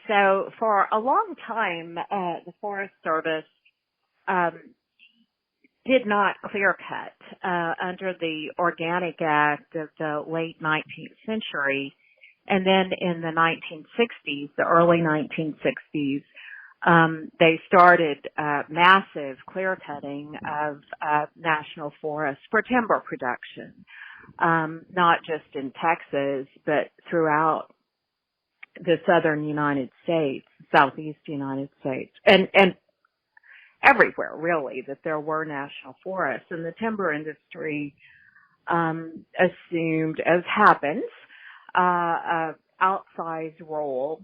So for a long time, the Forest Service um, did not clear cut under the Organic Act of the late 19th century. And then in the 1960s, the early 1960s, they started massive clear cutting of national forests for timber production, not just in Texas, but throughout the southern United States, southeast United States, and everywhere really that there were national forests. And the timber industry assumed, as happens, an outsized role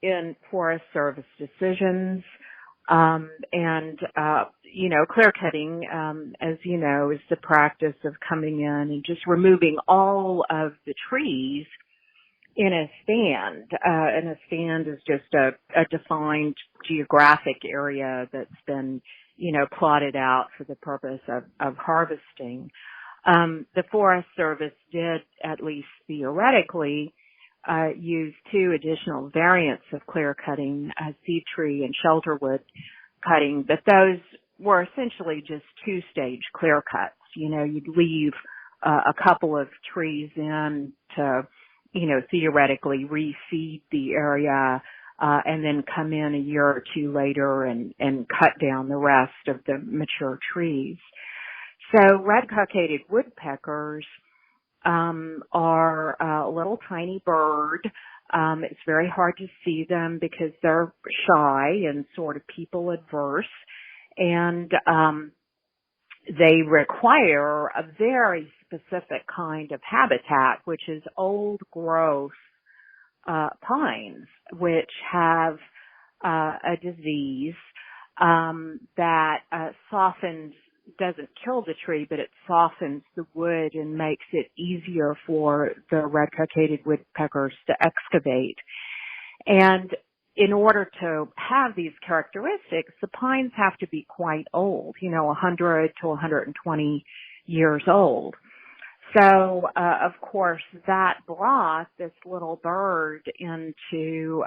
in Forest Service decisions. Clear cutting, as you know, is the practice of coming in and just removing all of the trees in a stand. And a stand is just a defined geographic area that's been, plotted out for the purpose of harvesting. The Forest Service did, at least theoretically, use two additional variants of clear cutting, seed tree and shelterwood cutting, but those were essentially just two-stage clear cuts. You'd leave a couple of trees in to, theoretically reseed the area, and then come in a year or two later and cut down the rest of the mature trees. So red-cockaded woodpeckers are a little tiny bird. It's very hard to see them because they're shy and sort of people adverse, and they require a very specific kind of habitat, which is old growth pines, which have a disease that doesn't kill the tree, but it softens the wood and makes it easier for the red-cockaded woodpeckers to excavate. And in order to have these characteristics, the pines have to be quite old, 100 to 120 years old. So, of course, that brought this little bird into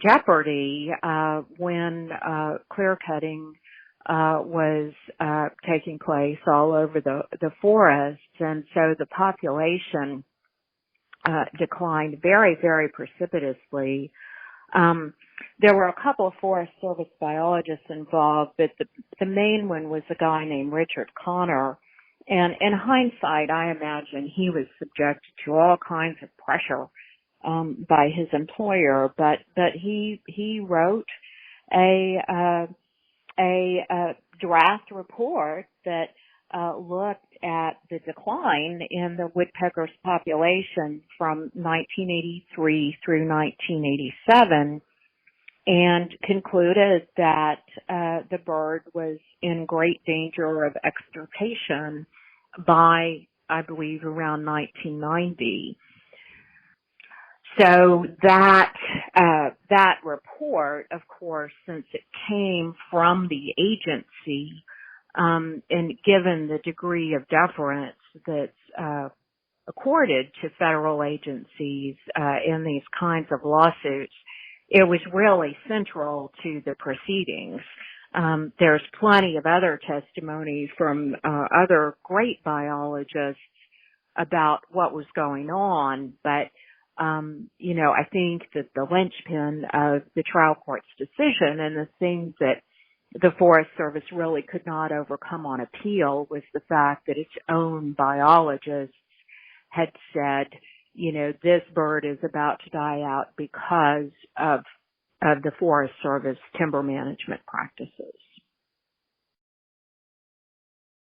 jeopardy when clear cutting was taking place all over the forests, and so the population declined very, very precipitously. There were a couple of Forest Service biologists involved, but the main one was a guy named Richard Connor. And in hindsight, I imagine he was subjected to all kinds of pressure by his employer, but he wrote a draft report that looked at the decline in the woodpecker's population from 1983 through 1987, and concluded that the bird was in great danger of extirpation by, I believe, around 1990. So that report, of course, since it came from the agency, and given the degree of deference that's accorded to federal agencies in these kinds of lawsuits, it was really central to the proceedings. There's plenty of other testimony from other great biologists about what was going on, but I think that the linchpin of the trial court's decision and the thing that the Forest Service really could not overcome on appeal was the fact that its own biologists had said, this bird is about to die out because of the Forest Service timber management practices.